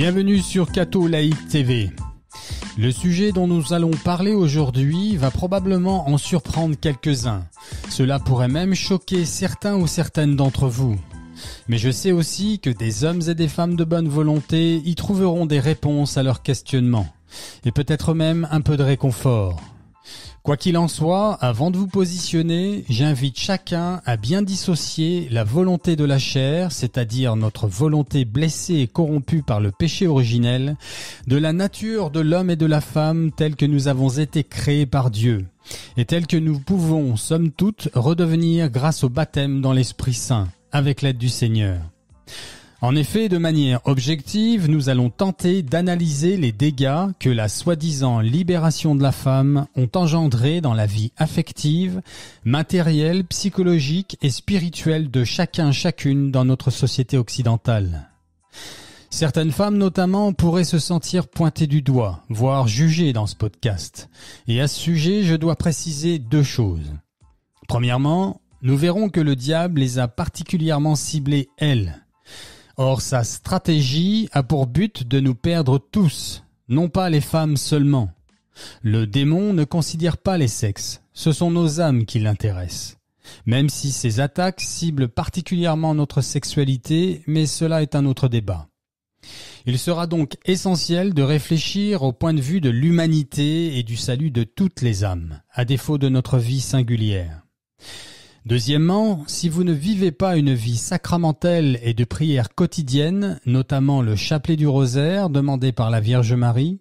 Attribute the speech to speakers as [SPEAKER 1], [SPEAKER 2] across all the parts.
[SPEAKER 1] Bienvenue sur Catho Laïque TV. Le sujet dont nous allons parler aujourd'hui va probablement en surprendre quelques-uns. Cela pourrait même choquer certains ou certaines d'entre vous. Mais je sais aussi que des hommes et des femmes de bonne volonté y trouveront des réponses à leurs questionnements, et peut-être même un peu de réconfort. Quoi qu'il en soit, avant de vous positionner, j'invite chacun à bien dissocier la volonté de la chair, c'est-à-dire notre volonté blessée et corrompue par le péché originel, de la nature de l'homme et de la femme telle que nous avons été créés par Dieu, et telle que nous pouvons, somme toute, redevenir grâce au baptême dans l'Esprit Saint, avec l'aide du Seigneur. En effet, de manière objective, nous allons tenter d'analyser les dégâts que la soi-disant libération de la femme ont engendrés dans la vie affective, matérielle, psychologique et spirituelle de chacune dans notre société occidentale. Certaines femmes notamment pourraient se sentir pointées du doigt, voire jugées dans ce podcast. Et à ce sujet, je dois préciser deux choses. Premièrement, nous verrons que le diable les a particulièrement ciblées, elles. Or, sa stratégie a pour but de nous perdre tous, non pas les femmes seulement. Le démon ne considère pas les sexes, ce sont nos âmes qui l'intéressent. Même si ses attaques ciblent particulièrement notre sexualité, mais cela est un autre débat. Il sera donc essentiel de réfléchir au point de vue de l'humanité et du salut de toutes les âmes, à défaut de notre vie singulière. Deuxièmement, si vous ne vivez pas une vie sacramentelle et de prière quotidienne, notamment le chapelet du rosaire demandé par la Vierge Marie,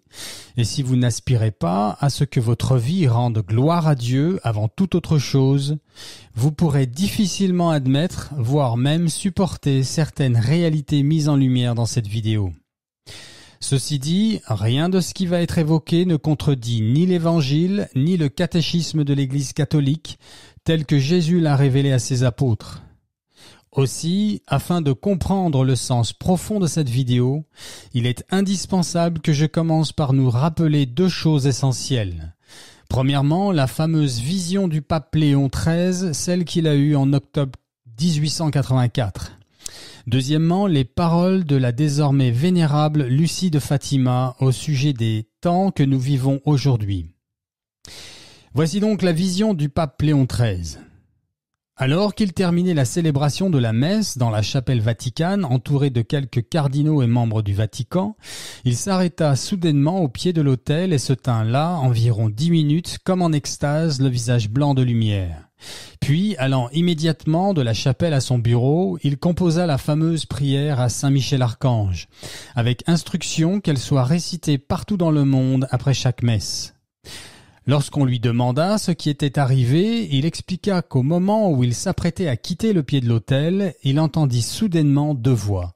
[SPEAKER 1] et si vous n'aspirez pas à ce que votre vie rende gloire à Dieu avant toute autre chose, vous pourrez difficilement admettre, voire même supporter certaines réalités mises en lumière dans cette vidéo. Ceci dit, rien de ce qui va être évoqué ne contredit ni l'Évangile, ni le catéchisme de l'Église catholique, tel que Jésus l'a révélé à ses apôtres. Aussi, afin de comprendre le sens profond de cette vidéo, il est indispensable que je commence par nous rappeler deux choses essentielles. Premièrement, la fameuse vision du pape Léon XIII, celle qu'il a eue en octobre 1884. Deuxièmement, les paroles de la désormais vénérable Lucie de Fatima au sujet des temps que nous vivons aujourd'hui. Voici donc la vision du pape Léon XIII. Alors qu'il terminait la célébration de la messe dans la chapelle Vaticane, entouré de quelques cardinaux et membres du Vatican, il s'arrêta soudainement au pied de l'autel et se tint là environ 10 minutes comme en extase, le visage blanc de lumière. Puis, allant immédiatement de la chapelle à son bureau, il composa la fameuse prière à Saint Michel Archange, avec instruction qu'elle soit récitée partout dans le monde après chaque messe. Lorsqu'on lui demanda ce qui était arrivé, il expliqua qu'au moment où il s'apprêtait à quitter le pied de l'autel, il entendit soudainement deux voix.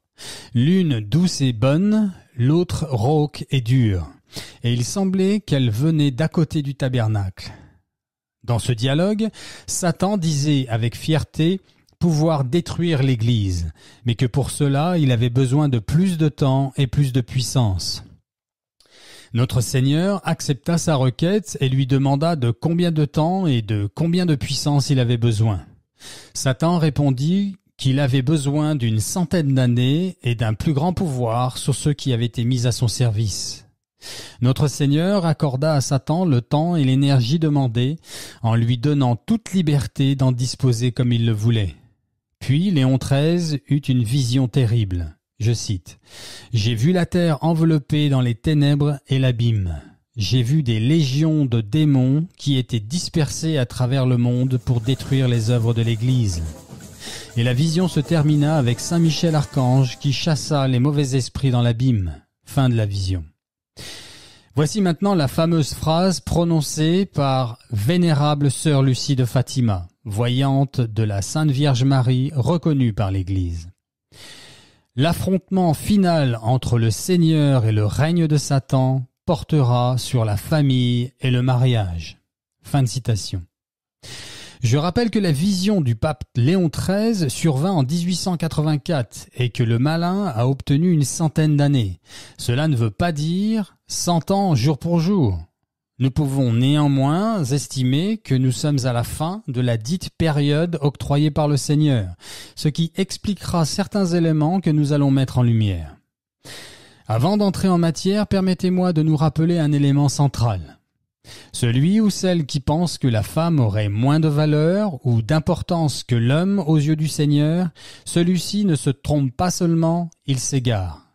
[SPEAKER 1] L'une douce et bonne, l'autre rauque et dure, et il semblait qu'elle venait d'à côté du tabernacle. Dans ce dialogue, Satan disait avec fierté pouvoir détruire l'Église, mais que pour cela il avait besoin de plus de temps et plus de puissance. Notre Seigneur accepta sa requête et lui demanda de combien de temps et de combien de puissance il avait besoin. Satan répondit qu'il avait besoin d'une 100 d'années et d'un plus grand pouvoir sur ceux qui avaient été mis à son service. Notre Seigneur accorda à Satan le temps et l'énergie demandés en lui donnant toute liberté d'en disposer comme il le voulait. Puis Léon XIII eut une vision terrible. Je cite, « J'ai vu la terre enveloppée dans les ténèbres et l'abîme. J'ai vu des légions de démons qui étaient dispersés à travers le monde pour détruire les œuvres de l'Église. » Et la vision se termina avec Saint Michel Archange qui chassa les mauvais esprits dans l'abîme. Fin de la vision. Voici maintenant la fameuse phrase prononcée par Vénérable Sœur Lucie de Fatima, voyante de la Sainte Vierge Marie reconnue par l'Église. L'affrontement final entre le Seigneur et le règne de Satan portera sur la famille et le mariage. Fin de citation. Je rappelle que la vision du pape Léon XIII survint en 1884 et que le malin a obtenu une 100 d'années. Cela ne veut pas dire 100 ans jour pour jour. Nous pouvons néanmoins estimer que nous sommes à la fin de la dite période octroyée par le Seigneur, ce qui expliquera certains éléments que nous allons mettre en lumière. Avant d'entrer en matière, permettez-moi de nous rappeler un élément central. Celui ou celle qui pense que la femme aurait moins de valeur ou d'importance que l'homme aux yeux du Seigneur, celui-ci ne se trompe pas seulement, il s'égare.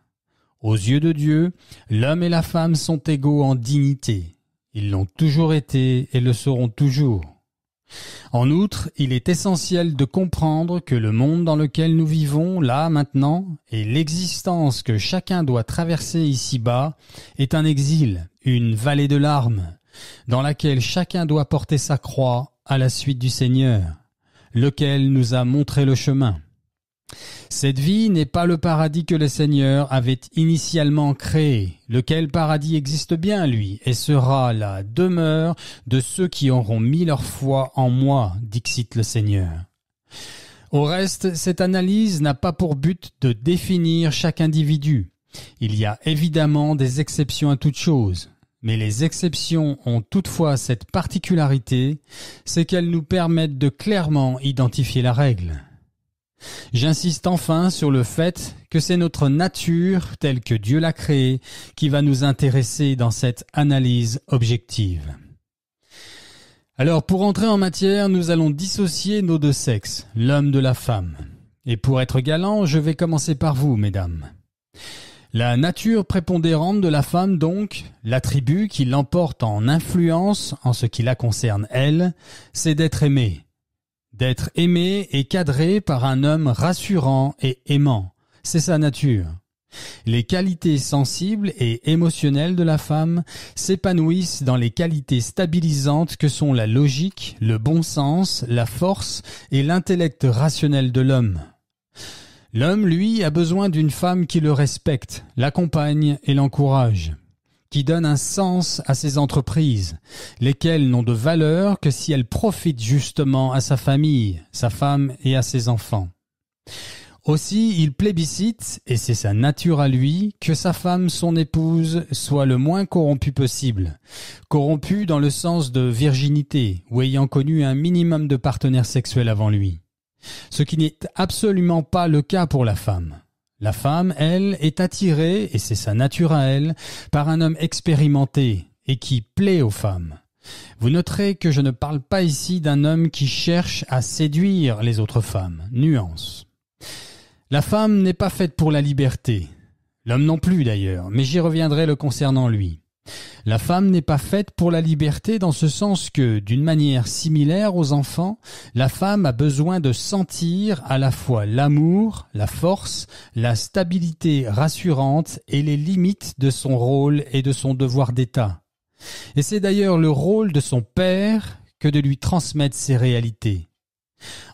[SPEAKER 1] Aux yeux de Dieu, l'homme et la femme sont égaux en dignité. Ils l'ont toujours été et le seront toujours. En outre, il est essentiel de comprendre que le monde dans lequel nous vivons, là, maintenant, et l'existence que chacun doit traverser ici-bas, est un exil, une vallée de larmes, dans laquelle chacun doit porter sa croix à la suite du Seigneur, lequel nous a montré le chemin. Cette vie n'est pas le paradis que le Seigneur avait initialement créé, lequel paradis existe bien, lui, et sera la demeure de ceux qui auront mis leur foi en moi, dixit le Seigneur. Au reste, cette analyse n'a pas pour but de définir chaque individu. Il y a évidemment des exceptions à toute chose, mais les exceptions ont toutefois cette particularité, c'est qu'elles nous permettent de clairement identifier la règle. J'insiste enfin sur le fait que c'est notre nature, telle que Dieu l'a créée, qui va nous intéresser dans cette analyse objective. Alors, pour entrer en matière, nous allons dissocier nos deux sexes, l'homme de la femme. Et pour être galant, je vais commencer par vous, mesdames. La nature prépondérante de la femme, donc, l'attribut qui l'emporte en influence en ce qui la concerne elle, c'est d'être aimée. D'être aimé et cadré par un homme rassurant et aimant, c'est sa nature. Les qualités sensibles et émotionnelles de la femme s'épanouissent dans les qualités stabilisantes que sont la logique, le bon sens, la force et l'intellect rationnel de l'homme. L'homme, lui, a besoin d'une femme qui le respecte, l'accompagne et l'encourage, qui donne un sens à ses entreprises, lesquelles n'ont de valeur que si elles profitent justement à sa famille, sa femme et à ses enfants. Aussi, il plébiscite, et c'est sa nature à lui, que sa femme, son épouse, soit le moins corrompue possible. Corrompue dans le sens de virginité, ou ayant connu un minimum de partenaires sexuels avant lui. Ce qui n'est absolument pas le cas pour la femme. La femme, elle, est attirée, et c'est sa nature à elle, par un homme expérimenté et qui plaît aux femmes. Vous noterez que je ne parle pas ici d'un homme qui cherche à séduire les autres femmes. Nuance. La femme n'est pas faite pour la liberté. L'homme non plus d'ailleurs, mais j'y reviendrai le concernant lui. La femme n'est pas faite pour la liberté dans ce sens que, d'une manière similaire aux enfants, la femme a besoin de sentir à la fois l'amour, la force, la stabilité rassurante et les limites de son rôle et de son devoir d'État. Et c'est d'ailleurs le rôle de son père que de lui transmettre ces réalités.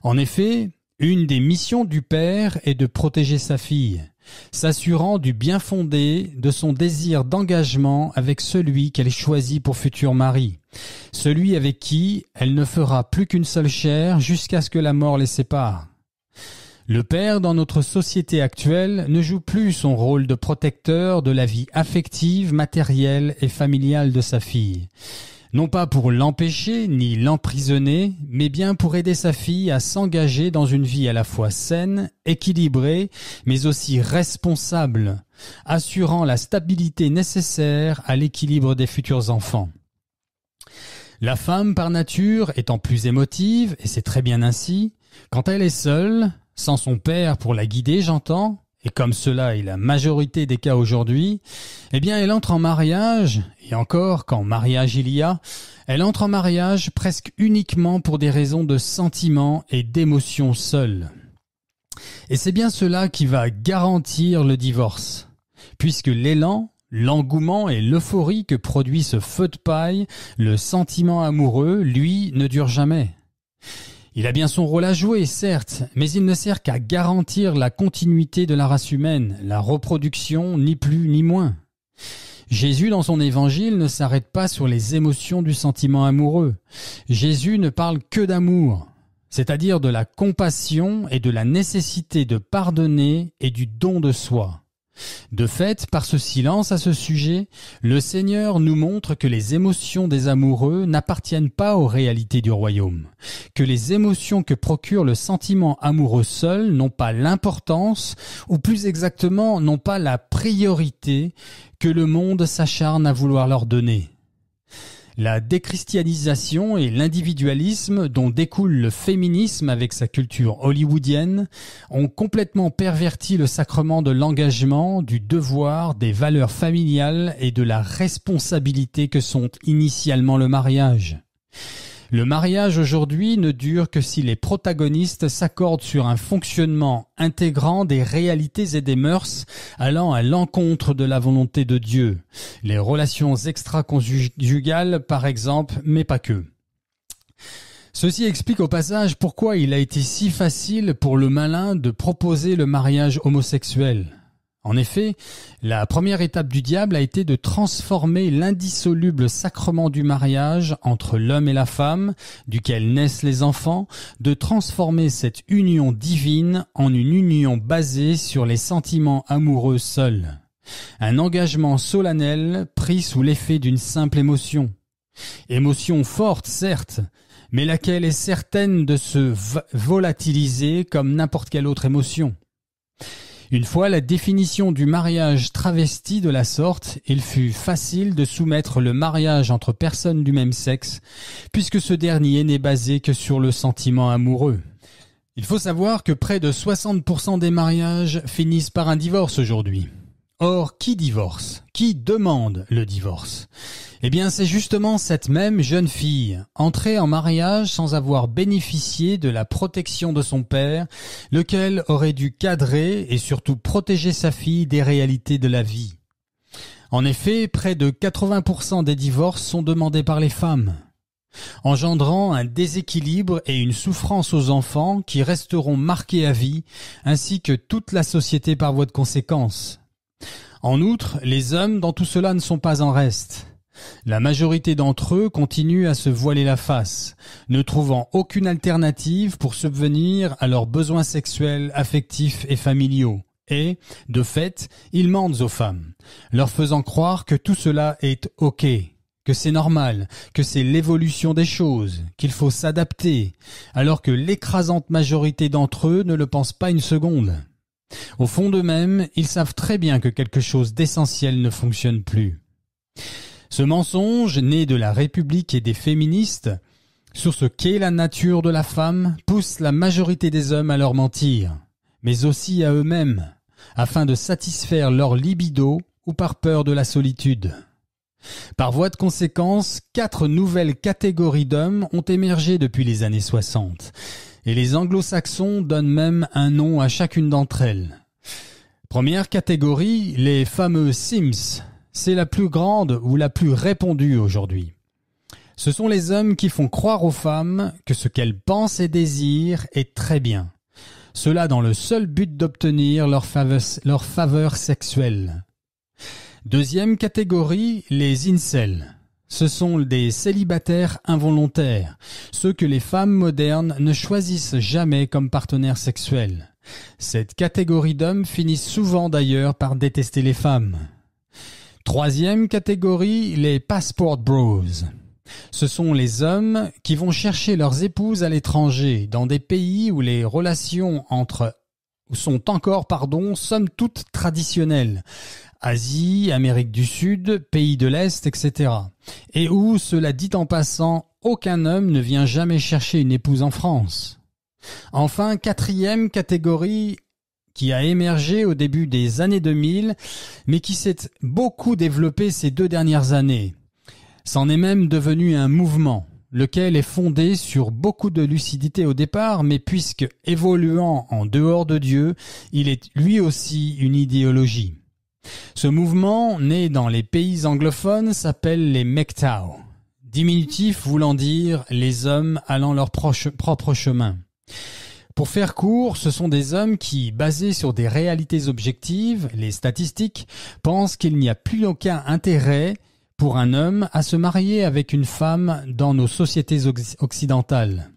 [SPEAKER 1] En effet, une des missions du père est de protéger sa fille, s'assurant du bien fondé de son désir d'engagement avec celui qu'elle choisit pour futur mari, celui avec qui elle ne fera plus qu'une seule chair jusqu'à ce que la mort les sépare. Le père, dans notre société actuelle, ne joue plus son rôle de protecteur de la vie affective, matérielle et familiale de sa fille. Non pas pour l'empêcher ni l'emprisonner, mais bien pour aider sa fille à s'engager dans une vie à la fois saine, équilibrée, mais aussi responsable, assurant la stabilité nécessaire à l'équilibre des futurs enfants. La femme, par nature, étant plus émotive, et c'est très bien ainsi, quand elle est seule, sans son père pour la guider, j'entends, et comme cela est la majorité des cas aujourd'hui, eh bien elle entre en mariage, et encore quand mariage il y a, elle entre en mariage presque uniquement pour des raisons de sentiments et d'émotions seules. Et c'est bien cela qui va garantir le divorce, puisque l'élan, l'engouement et l'euphorie que produit ce feu de paille, le sentiment amoureux, lui, ne dure jamais. Il a bien son rôle à jouer, certes, mais il ne sert qu'à garantir la continuité de la race humaine, la reproduction, ni plus ni moins. Jésus, dans son évangile, ne s'arrête pas sur les émotions du sentiment amoureux. Jésus ne parle que d'amour, c'est-à-dire de la compassion et de la nécessité de pardonner et du don de soi. De fait, par ce silence à ce sujet, le Seigneur nous montre que les émotions des amoureux n'appartiennent pas aux réalités du royaume, que les émotions que procure le sentiment amoureux seul n'ont pas l'importance, ou plus exactement n'ont pas la priorité que le monde s'acharne à vouloir leur donner. La déchristianisation et l'individualisme dont découle le féminisme avec sa culture hollywoodienne ont complètement perverti le sacrement de l'engagement, du devoir, des valeurs familiales et de la responsabilité que sont initialement le mariage. Le mariage aujourd'hui ne dure que si les protagonistes s'accordent sur un fonctionnement intégrant des réalités et des mœurs allant à l'encontre de la volonté de Dieu. Les relations extra-conjugales par exemple, mais pas que. Ceci explique au passage pourquoi il a été si facile pour le malin de proposer le mariage homosexuel. En effet, la première étape du diable a été de transformer l'indissoluble sacrement du mariage entre l'homme et la femme, duquel naissent les enfants, de transformer cette union divine en une union basée sur les sentiments amoureux seuls. Un engagement solennel pris sous l'effet d'une simple émotion. Émotion forte, certes, mais laquelle est certaine de se volatiliser comme n'importe quelle autre émotion. Une fois la définition du mariage travestie de la sorte, il fut facile de soumettre le mariage entre personnes du même sexe, puisque ce dernier n'est basé que sur le sentiment amoureux. Il faut savoir que près de 60% des mariages finissent par un divorce aujourd'hui. Or, qui divorce? Qui demande le divorce? Eh bien, c'est justement cette même jeune fille, entrée en mariage sans avoir bénéficié de la protection de son père, lequel aurait dû cadrer et surtout protéger sa fille des réalités de la vie. En effet, près de 80% des divorces sont demandés par les femmes, engendrant un déséquilibre et une souffrance aux enfants qui resteront marqués à vie, ainsi que toute la société par voie de conséquence. En outre, les hommes dans tout cela ne sont pas en reste. La majorité d'entre eux continuent à se voiler la face, ne trouvant aucune alternative pour subvenir à leurs besoins sexuels, affectifs et familiaux. Et, de fait, ils mentent aux femmes, leur faisant croire que tout cela est OK, que c'est normal, que c'est l'évolution des choses, qu'il faut s'adapter, alors que l'écrasante majorité d'entre eux ne le pensent pas une seconde. Au fond d'eux-mêmes, ils savent très bien que quelque chose d'essentiel ne fonctionne plus. Ce mensonge, né de la République et des féministes, sur ce qu'est la nature de la femme, pousse la majorité des hommes à leur mentir, mais aussi à eux-mêmes, afin de satisfaire leur libido ou par peur de la solitude. Par voie de conséquence, 4 nouvelles catégories d'hommes ont émergé depuis les années 60, et les anglo-saxons donnent même un nom à chacune d'entre elles. Première catégorie, les fameux Sims. C'est la plus grande ou la plus répandue aujourd'hui. Ce sont les hommes qui font croire aux femmes que ce qu'elles pensent et désirent est très bien. Cela dans le seul but d'obtenir leur faveur sexuelle. Deuxième catégorie, les incels. Ce sont des célibataires involontaires, ceux que les femmes modernes ne choisissent jamais comme partenaires sexuels. Cette catégorie d'hommes finissent souvent d'ailleurs par détester les femmes. Troisième catégorie, les passport bros. Ce sont les hommes qui vont chercher leurs épouses à l'étranger, dans des pays où les relations sont encore, somme toute traditionnelles. Asie, Amérique du Sud, pays de l'Est, etc. Et où, cela dit en passant, aucun homme ne vient jamais chercher une épouse en France. Enfin, quatrième catégorie qui a émergé au début des années 2000, mais qui s'est beaucoup développé ces 2 dernières années. C'en est même devenu un mouvement, lequel est fondé sur beaucoup de lucidité au départ, mais puisque évoluant en dehors de Dieu, il est lui aussi une idéologie. Ce mouvement, né dans les pays anglophones, s'appelle les MGTOW, diminutif voulant dire les hommes allant leur propre chemin. Pour faire court, ce sont des hommes qui, basés sur des réalités objectives, les statistiques, pensent qu'il n'y a plus aucun intérêt pour un homme à se marier avec une femme dans nos sociétés occidentales.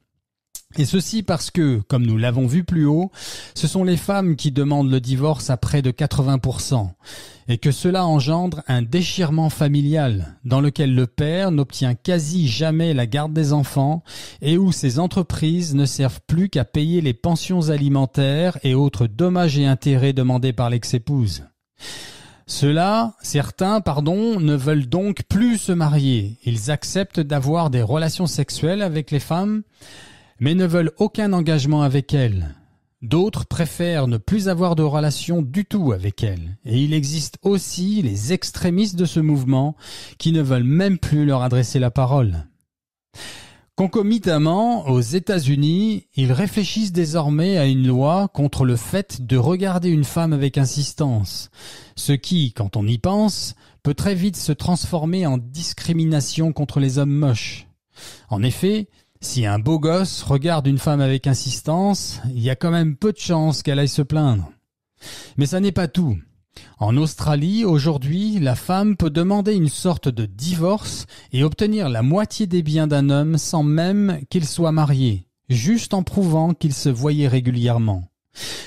[SPEAKER 1] Et ceci parce que, comme nous l'avons vu plus haut, ce sont les femmes qui demandent le divorce à près de 80%, et que cela engendre un déchirement familial, dans lequel le père n'obtient quasi jamais la garde des enfants, et où ces entreprises ne servent plus qu'à payer les pensions alimentaires et autres dommages et intérêts demandés par l'ex-épouse. Certains, ne veulent donc plus se marier. Ils acceptent d'avoir des relations sexuelles avec les femmes, mais ne veulent aucun engagement avec elles. D'autres préfèrent ne plus avoir de relation du tout avec elles. Et il existe aussi les extrémistes de ce mouvement qui ne veulent même plus leur adresser la parole. Concomitamment, aux États-Unis, ils réfléchissent désormais à une loi contre le fait de regarder une femme avec insistance, ce qui, quand on y pense, peut très vite se transformer en discrimination contre les hommes moches. En effet, si un beau gosse regarde une femme avec insistance, il y a quand même peu de chances qu'elle aille se plaindre. Mais ça n'est pas tout. En Australie, aujourd'hui, la femme peut demander une sorte de divorce et obtenir la moitié des biens d'un homme sans même qu'il soit marié, juste en prouvant qu'il se voyait régulièrement.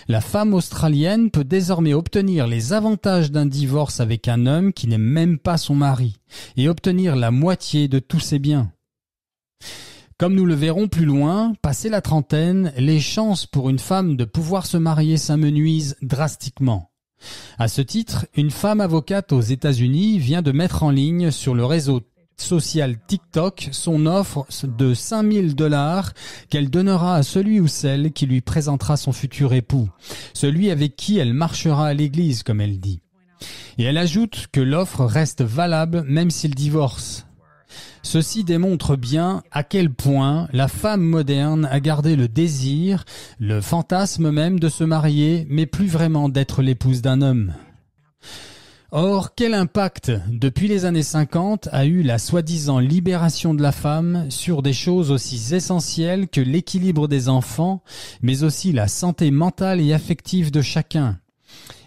[SPEAKER 1] La femme australienne peut désormais obtenir les avantages d'un divorce avec un homme qui n'est même pas son mari et obtenir la moitié de tous ses biens. Comme nous le verrons plus loin, passé la trentaine, les chances pour une femme de pouvoir se marier s'amenuisent drastiquement. À ce titre, une femme avocate aux États-Unis vient de mettre en ligne sur le réseau social TikTok son offre de $5 000 qu'elle donnera à celui ou celle qui lui présentera son futur époux, celui avec qui elle marchera à l'église, comme elle dit. Et elle ajoute que l'offre reste valable même s'il divorce. Ceci démontre bien à quel point la femme moderne a gardé le désir, le fantasme même de se marier, mais plus vraiment d'être l'épouse d'un homme. Or, quel impact, depuis les années 50, a eu la soi-disant libération de la femme sur des choses aussi essentielles que l'équilibre des enfants, mais aussi la santé mentale et affective de chacun,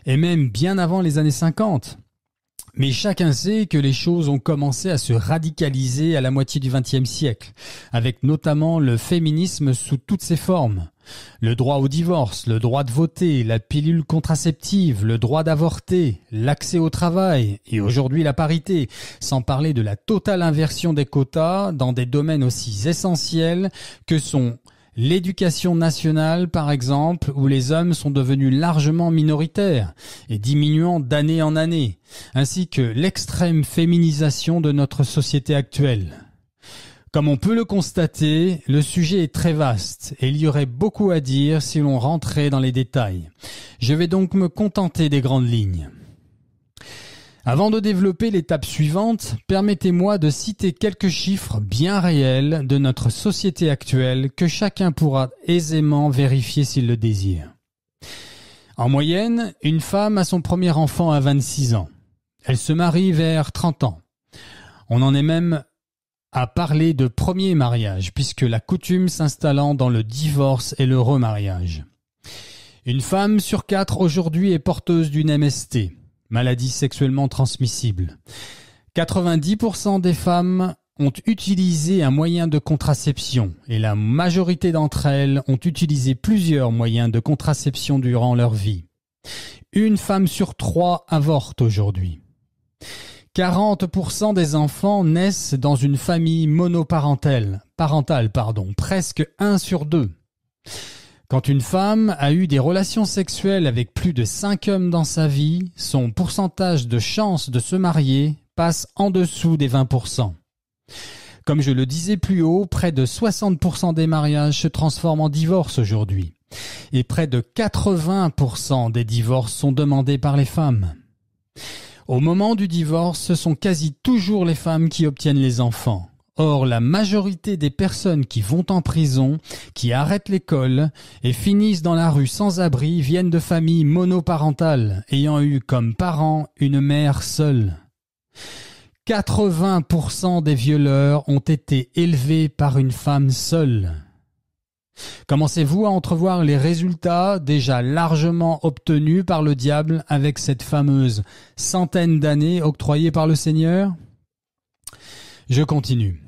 [SPEAKER 1] et même bien avant les années 50. Mais chacun sait que les choses ont commencé à se radicaliser à la moitié du XXe siècle, avec notamment le féminisme sous toutes ses formes. Le droit au divorce, le droit de voter, la pilule contraceptive, le droit d'avorter, l'accès au travail et aujourd'hui la parité, sans parler de la totale inversion des quotas dans des domaines aussi essentiels que sont l'éducation nationale, par exemple, où les hommes sont devenus largement minoritaires et diminuant d'année en année, ainsi que l'extrême féminisation de notre société actuelle. Comme on peut le constater, le sujet est très vaste et il y aurait beaucoup à dire si l'on rentrait dans les détails. Je vais donc me contenter des grandes lignes. Avant de développer l'étape suivante, permettez-moi de citer quelques chiffres bien réels de notre société actuelle que chacun pourra aisément vérifier s'il le désire. En moyenne, une femme a son premier enfant à 26 ans. Elle se marie vers 30 ans. On en est même à parler de premier mariage, puisque la coutume s'installant dans le divorce et le remariage. Une femme sur 4 aujourd'hui est porteuse d'une MST. Maladie sexuellement transmissible. 90% des femmes ont utilisé un moyen de contraception et la majorité d'entre elles ont utilisé plusieurs moyens de contraception durant leur vie. Une femme sur 3 avorte aujourd'hui. 40% des enfants naissent dans une famille monoparentale, presque 1 sur 2. Quand une femme a eu des relations sexuelles avec plus de 5 hommes dans sa vie, son pourcentage de chance de se marier passe en dessous des 20%. Comme je le disais plus haut, près de 60% des mariages se transforment en divorce aujourd'hui. Et près de 80% des divorces sont demandés par les femmes. Au moment du divorce, ce sont quasi toujours les femmes qui obtiennent les enfants. Or, la majorité des personnes qui vont en prison, qui arrêtent l'école et finissent dans la rue sans abri viennent de familles monoparentales, ayant eu comme parent une mère seule. 80% des violeurs ont été élevés par une femme seule. Commencez-vous à entrevoir les résultats déjà largement obtenus par le diable avec cette fameuse centaine d'années octroyée par le Seigneur ? Je continue.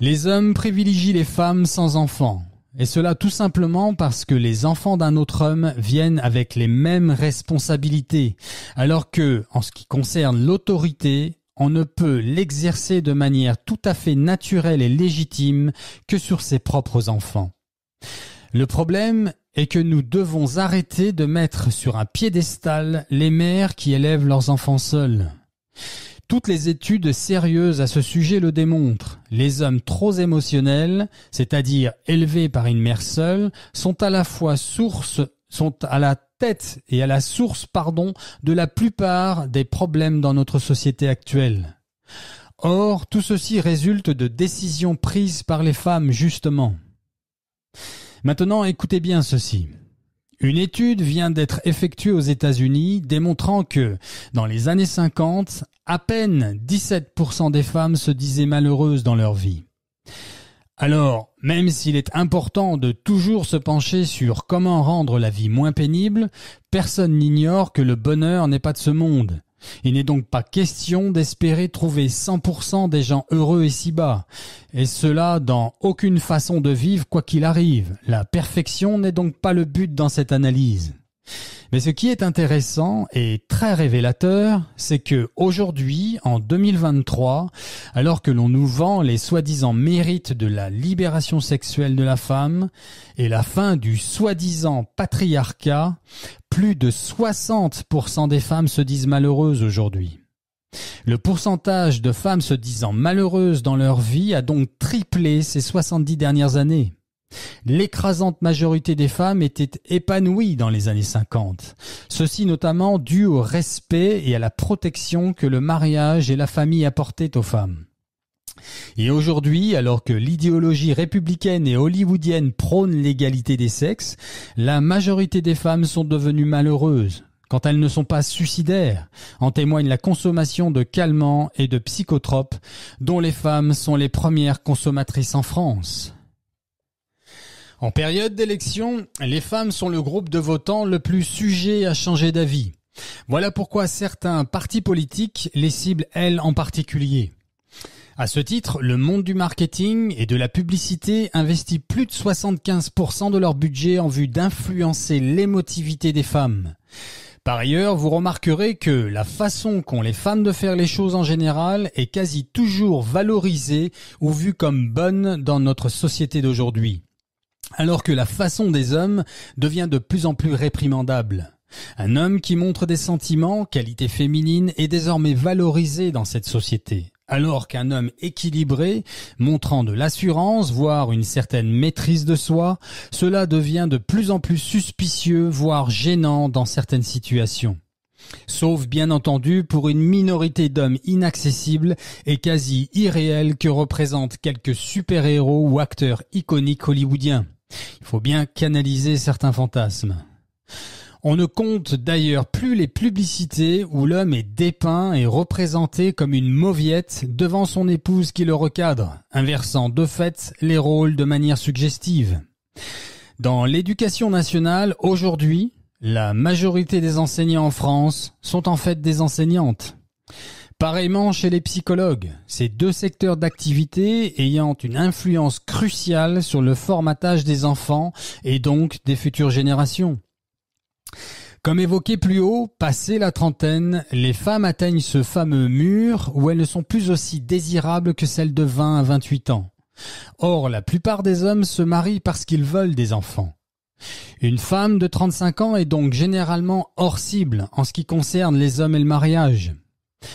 [SPEAKER 1] Les hommes privilégient les femmes sans enfants. Et cela tout simplement parce que les enfants d'un autre homme viennent avec les mêmes responsabilités, alors que, en ce qui concerne l'autorité, on ne peut l'exercer de manière tout à fait naturelle et légitime que sur ses propres enfants. Le problème est que nous devons arrêter de mettre sur un piédestal les mères qui élèvent leurs enfants seuls. Toutes les études sérieuses à ce sujet le démontrent. Les hommes trop émotionnels, c'est-à-dire élevés par une mère seule, sont à la tête et à la source, de la plupart des problèmes dans notre société actuelle. Or, tout ceci résulte de décisions prises par les femmes, justement. Maintenant, écoutez bien ceci. Une étude vient d'être effectuée aux États-Unis démontrant que, dans les années 50, à peine 17% des femmes se disaient malheureuses dans leur vie. Alors, même s'il est important de toujours se pencher sur comment rendre la vie moins pénible, personne n'ignore que le bonheur n'est pas de ce monde. Il n'est donc pas question d'espérer trouver 100% des gens heureux ici-bas. Et cela dans aucune façon de vivre quoi qu'il arrive. La perfection n'est donc pas le but dans cette analyse. Mais ce qui est intéressant et très révélateur, c'est que aujourd'hui, en 2023, alors que l'on nous vend les soi-disant mérites de la libération sexuelle de la femme et la fin du soi-disant patriarcat, plus de 60% des femmes se disent malheureuses aujourd'hui. Le pourcentage de femmes se disant malheureuses dans leur vie a donc triplé ces 70 dernières années. L'écrasante majorité des femmes étaient épanouies dans les années 50. Ceci notamment dû au respect et à la protection que le mariage et la famille apportaient aux femmes. Et aujourd'hui, alors que l'idéologie républicaine et hollywoodienne prône l'égalité des sexes, la majorité des femmes sont devenues malheureuses. Quand elles ne sont pas suicidaires, en témoigne la consommation de calmants et de psychotropes, dont les femmes sont les premières consommatrices en France. En période d'élection, les femmes sont le groupe de votants le plus sujet à changer d'avis. Voilà pourquoi certains partis politiques les ciblent, elles, en particulier. À ce titre, le monde du marketing et de la publicité investit plus de 75% de leur budget en vue d'influencer l'émotivité des femmes. Par ailleurs, vous remarquerez que la façon qu'ont les femmes de faire les choses en général est quasi toujours valorisée ou vue comme bonne dans notre société d'aujourd'hui. Alors que la façon des hommes devient de plus en plus réprimandable. Un homme qui montre des sentiments, qualité féminine, est désormais valorisé dans cette société. Alors qu'un homme équilibré, montrant de l'assurance, voire une certaine maîtrise de soi, cela devient de plus en plus suspicieux, voire gênant dans certaines situations. Sauf bien entendu pour une minorité d'hommes inaccessibles et quasi irréels que représentent quelques super-héros ou acteurs iconiques hollywoodiens. Il faut bien canaliser certains fantasmes. On ne compte d'ailleurs plus les publicités où l'homme est dépeint et représenté comme une mauviette devant son épouse qui le recadre, inversant de fait les rôles de manière suggestive. Dans l'éducation nationale, aujourd'hui, la majorité des enseignants en France sont en fait des enseignantes. Pareillement chez les psychologues, ces deux secteurs d'activité ayant une influence cruciale sur le formatage des enfants et donc des futures générations. Comme évoqué plus haut, passé la trentaine, les femmes atteignent ce fameux mur où elles ne sont plus aussi désirables que celles de 20 à 28 ans. Or, la plupart des hommes se marient parce qu'ils veulent des enfants. Une femme de 35 ans est donc généralement hors cible en ce qui concerne les hommes et le mariage.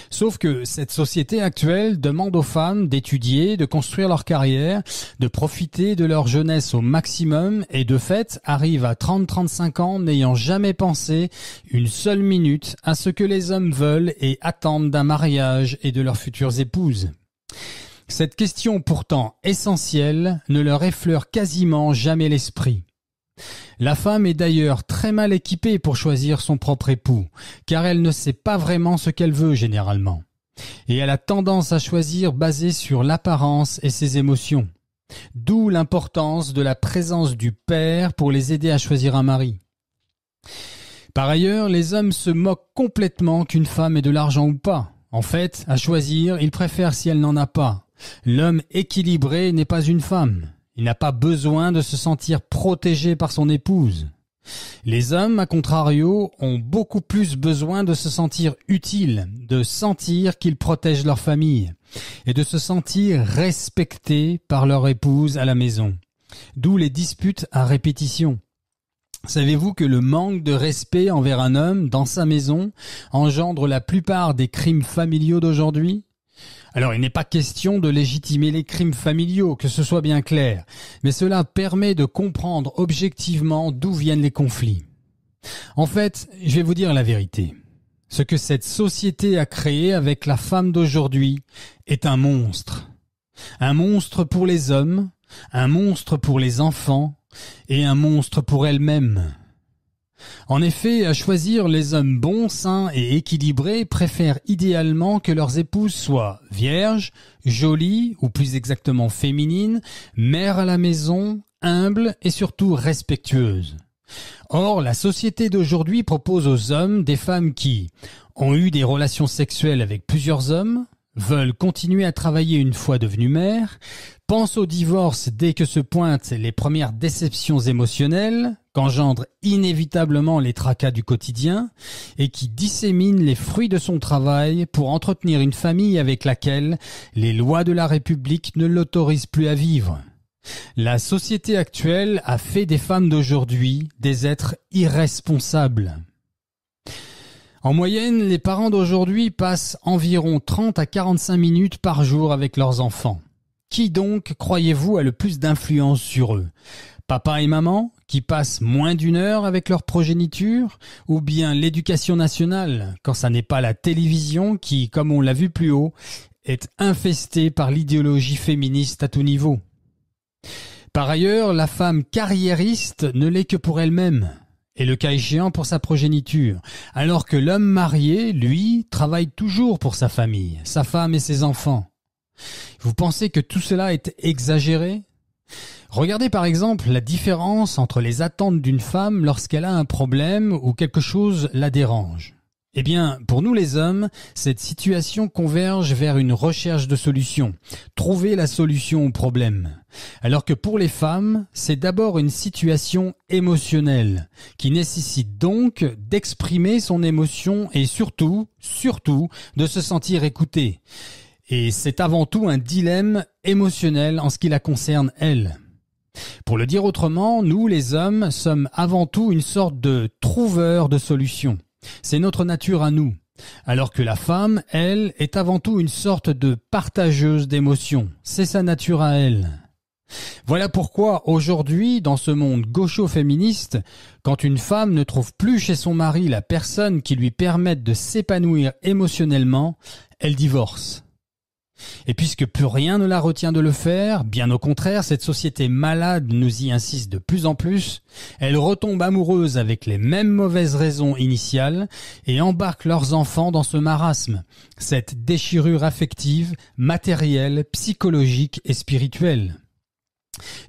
[SPEAKER 1] Sauf que cette société actuelle demande aux femmes d'étudier, de construire leur carrière, de profiter de leur jeunesse au maximum et de fait arrivent à 30-35 ans n'ayant jamais pensé une seule minute à ce que les hommes veulent et attendent d'un mariage et de leurs futures épouses. Cette question pourtant essentielle ne leur effleure quasiment jamais l'esprit. La femme est d'ailleurs très mal équipée pour choisir son propre époux, car elle ne sait pas vraiment ce qu'elle veut généralement. Et elle a tendance à choisir basé sur l'apparence et ses émotions. D'où l'importance de la présence du père pour les aider à choisir un mari. Par ailleurs, les hommes se moquent complètement qu'une femme ait de l'argent ou pas. En fait, à choisir, ils préfèrent si elle n'en a pas. L'homme équilibré n'est pas une femme. Il n'a pas besoin de se sentir protégé par son épouse. Les hommes, à contrario, ont beaucoup plus besoin de se sentir utiles, de sentir qu'ils protègent leur famille et de se sentir respectés par leur épouse à la maison. D'où les disputes à répétition. Savez-vous que le manque de respect envers un homme dans sa maison engendre la plupart des crimes familiaux d'aujourd'hui ? Alors, il n'est pas question de légitimer les crimes familiaux, que ce soit bien clair, mais cela permet de comprendre objectivement d'où viennent les conflits. En fait, je vais vous dire la vérité. Ce que cette société a créé avec la femme d'aujourd'hui est un monstre. Un monstre pour les hommes, un monstre pour les enfants et un monstre pour elle-même. En effet, à choisir, les hommes bons, sains et équilibrés préfèrent idéalement que leurs épouses soient vierges, jolies, ou plus exactement féminines, mères à la maison, humbles et surtout respectueuses. Or, la société d'aujourd'hui propose aux hommes des femmes qui ont eu des relations sexuelles avec plusieurs hommes, veulent continuer à travailler une fois devenues mères, pensent au divorce dès que se pointent les premières déceptions émotionnelles, qu'engendrent inévitablement les tracas du quotidien, et qui disséminent les fruits de son travail pour entretenir une famille avec laquelle les lois de la République ne l'autorisent plus à vivre. La société actuelle a fait des femmes d'aujourd'hui des êtres irresponsables. En moyenne, les parents d'aujourd'hui passent environ 30 à 45 minutes par jour avec leurs enfants. Qui donc, croyez-vous, a le plus d'influence sur eux ? Papa et maman, qui passent moins d'une heure avec leur progéniture, ou bien l'éducation nationale, quand ça n'est pas la télévision qui, comme on l'a vu plus haut, est infestée par l'idéologie féministe à tout niveau. Par ailleurs, la femme carriériste ne l'est que pour elle-même, et le cas échéant pour sa progéniture, alors que l'homme marié, lui, travaille toujours pour sa famille, sa femme et ses enfants. Vous pensez que tout cela est exagéré ? Regardez par exemple la différence entre les attentes d'une femme lorsqu'elle a un problème ou quelque chose la dérange. Eh bien, pour nous les hommes, cette situation converge vers une recherche de solution, trouver la solution au problème. Alors que pour les femmes, c'est d'abord une situation émotionnelle, qui nécessite donc d'exprimer son émotion et surtout, de se sentir écoutée. Et c'est avant tout un dilemme émotionnel en ce qui la concerne elle. Pour le dire autrement, nous les hommes sommes avant tout une sorte de trouveurs de solutions. C'est notre nature à nous, alors que la femme, elle, est avant tout une sorte de partageuse d'émotions. C'est sa nature à elle. Voilà pourquoi aujourd'hui, dans ce monde gaucho-féministe, quand une femme ne trouve plus chez son mari la personne qui lui permette de s'épanouir émotionnellement, elle divorce. Et puisque plus rien ne la retient de le faire, bien au contraire, cette société malade nous y insiste de plus en plus, elle retombe amoureuse avec les mêmes mauvaises raisons initiales et embarque leurs enfants dans ce marasme, cette déchirure affective, matérielle, psychologique et spirituelle.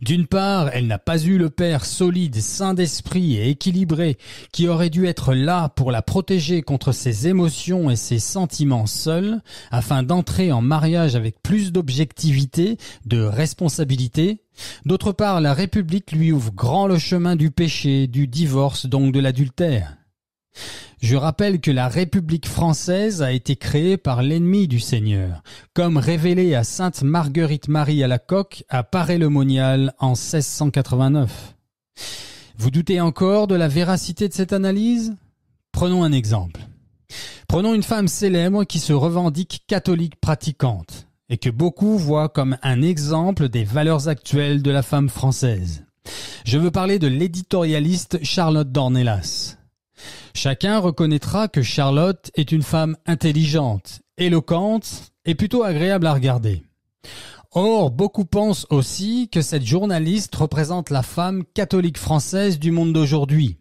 [SPEAKER 1] D'une part, elle n'a pas eu le père solide, sain d'esprit et équilibré qui aurait dû être là pour la protéger contre ses émotions et ses sentiments seuls, afin d'entrer en mariage avec plus d'objectivité, de responsabilité. D'autre part, la République lui ouvre grand le chemin du péché, du divorce, donc de l'adultère. Je rappelle que la République française a été créée par l'ennemi du Seigneur, comme révélé à sainte Marguerite-Marie Alacoque à Paray-le-Monial en 1689. Vous doutez encore de la véracité de cette analyse ? Prenons un exemple. Prenons une femme célèbre qui se revendique catholique pratiquante et que beaucoup voient comme un exemple des valeurs actuelles de la femme française. Je veux parler de l'éditorialiste Charlotte Dornelas. Chacun reconnaîtra que Charlotte est une femme intelligente, éloquente et plutôt agréable à regarder. Or, beaucoup pensent aussi que cette journaliste représente la femme catholique française du monde d'aujourd'hui.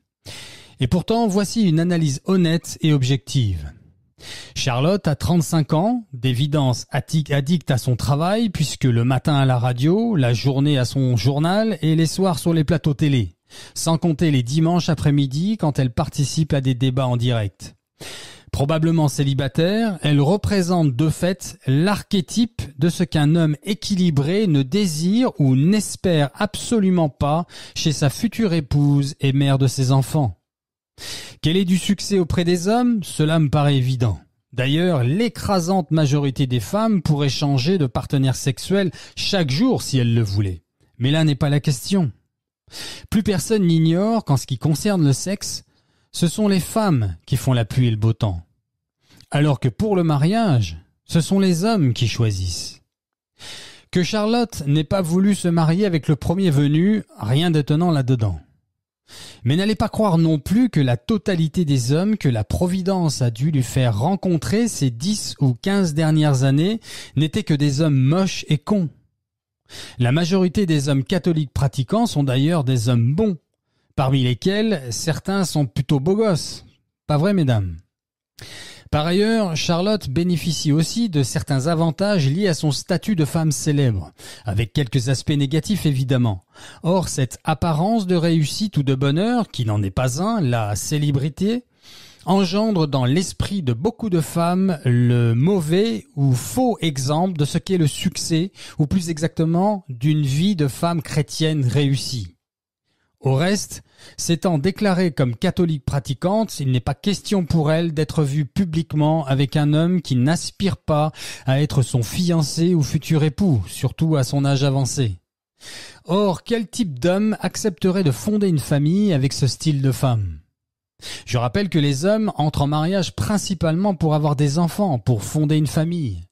[SPEAKER 1] Et pourtant, voici une analyse honnête et objective. Charlotte a 35 ans, d'évidence addicte à son travail puisque le matin à la radio, la journée à son journal et les soirs sur les plateaux télé. Sans compter les dimanches après-midi quand elle participe à des débats en direct. Probablement célibataire, elle représente de fait l'archétype de ce qu'un homme équilibré ne désire ou n'espère absolument pas chez sa future épouse et mère de ses enfants. Qu'elle ait du succès auprès des hommes, cela me paraît évident. D'ailleurs, l'écrasante majorité des femmes pourraient changer de partenaire sexuel chaque jour si elles le voulaient. Mais là n'est pas la question. Plus personne n'ignore qu'en ce qui concerne le sexe, ce sont les femmes qui font la pluie et le beau temps. Alors que pour le mariage, ce sont les hommes qui choisissent. Que Charlotte n'ait pas voulu se marier avec le premier venu, rien d'étonnant là-dedans. Mais n'allez pas croire non plus que la totalité des hommes que la Providence a dû lui faire rencontrer ces 10 ou 15 dernières années n'étaient que des hommes moches et cons. La majorité des hommes catholiques pratiquants sont d'ailleurs des hommes bons, parmi lesquels certains sont plutôt beaux gosses. Pas vrai, mesdames? Par ailleurs, Charlotte bénéficie aussi de certains avantages liés à son statut de femme célèbre, avec quelques aspects négatifs évidemment. Or, cette apparence de réussite ou de bonheur, qui n'en est pas un, la célébrité, engendre dans l'esprit de beaucoup de femmes le mauvais ou faux exemple de ce qu'est le succès, ou plus exactement d'une vie de femme chrétienne réussie. Au reste, s'étant déclarée comme catholique pratiquante, il n'est pas question pour elle d'être vue publiquement avec un homme qui n'aspire pas à être son fiancé ou futur époux, surtout à son âge avancé. Or, quel type d'homme accepterait de fonder une famille avec ce style de femme ? Je rappelle que les hommes entrent en mariage principalement pour avoir des enfants, pour fonder une famille.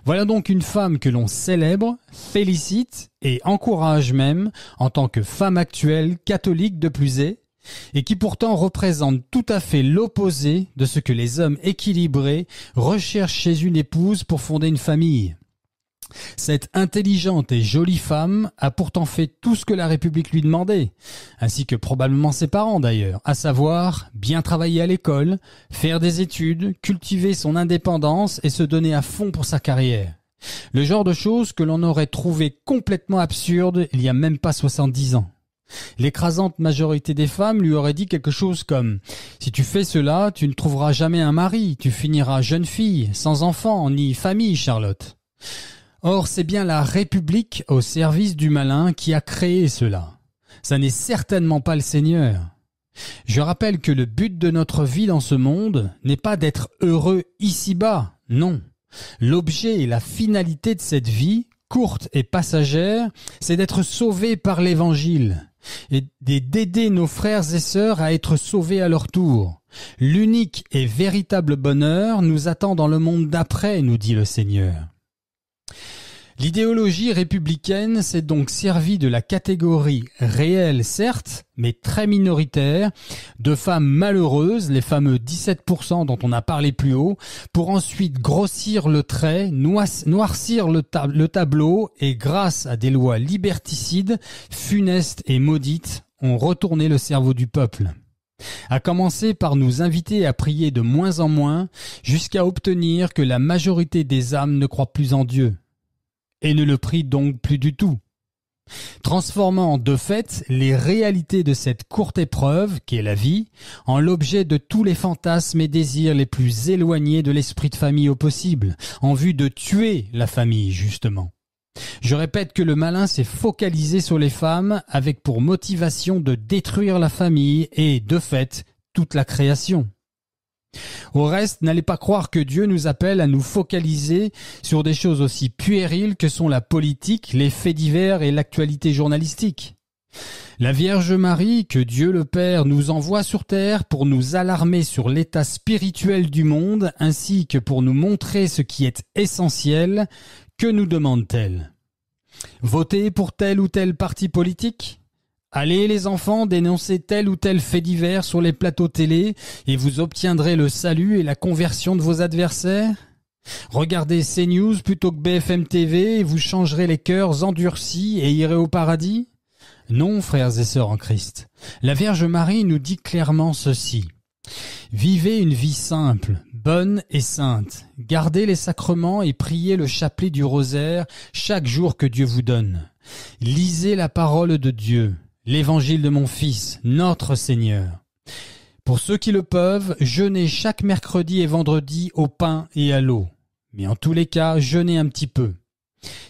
[SPEAKER 1] Voilà donc une femme que l'on célèbre, félicite et encourage même en tant que femme actuelle, catholique de plus est, et qui pourtant représente tout à fait l'opposé de ce que les hommes équilibrés recherchent chez une épouse pour fonder une famille. Cette intelligente et jolie femme a pourtant fait tout ce que la République lui demandait, ainsi que probablement ses parents d'ailleurs, à savoir bien travailler à l'école, faire des études, cultiver son indépendance et se donner à fond pour sa carrière. Le genre de choses que l'on aurait trouvé complètement absurde il y a même pas 70 ans. L'écrasante majorité des femmes lui aurait dit quelque chose comme « Si tu fais cela, tu ne trouveras jamais un mari, tu finiras jeune fille, sans enfant ni famille, Charlotte. » Or, c'est bien la République au service du malin qui a créé cela. Ça n'est certainement pas le Seigneur. Je rappelle que le but de notre vie dans ce monde n'est pas d'être heureux ici-bas, non. L'objet et la finalité de cette vie, courte et passagère, c'est d'être sauvé par l'Évangile et d'aider nos frères et sœurs à être sauvés à leur tour. L'unique et véritable bonheur nous attend dans le monde d'après, nous dit le Seigneur. L'idéologie républicaine s'est donc servie de la catégorie réelle, certes, mais très minoritaire, de femmes malheureuses, les fameux 17% dont on a parlé plus haut, pour ensuite grossir le trait, noircir le tableau et grâce à des lois liberticides, funestes et maudites, ont retourné le cerveau du peuple. À commencer par nous inviter à prier de moins en moins, jusqu'à obtenir que la majorité des âmes ne croient plus en Dieu. Et ne le prie donc plus du tout, transformant de fait les réalités de cette courte épreuve, qu'est la vie, en l'objet de tous les fantasmes et désirs les plus éloignés de l'esprit de famille au possible, en vue de tuer la famille, justement. Je répète que le malin s'est focalisé sur les femmes avec pour motivation de détruire la famille et, de fait, toute la création. Au reste, n'allez pas croire que Dieu nous appelle à nous focaliser sur des choses aussi puériles que sont la politique, les faits divers et l'actualité journalistique. La Vierge Marie, que Dieu le Père nous envoie sur terre pour nous alarmer sur l'état spirituel du monde ainsi que pour nous montrer ce qui est essentiel, que nous demande-t-elle ? Voter pour tel ou tel parti politique ? Allez les enfants dénoncer tel ou tel fait divers sur les plateaux télé et vous obtiendrez le salut et la conversion de vos adversaires. Regardez CNews plutôt que BFM TV et vous changerez les cœurs endurcis et irez au paradis. Non, frères et sœurs en Christ. La Vierge Marie nous dit clairement ceci. Vivez une vie simple, bonne et sainte. Gardez les sacrements et priez le chapelet du rosaire chaque jour que Dieu vous donne. Lisez la parole de Dieu. L'évangile de mon Fils, notre Seigneur. Pour ceux qui le peuvent, jeûnez chaque mercredi et vendredi au pain et à l'eau. Mais en tous les cas, jeûnez un petit peu.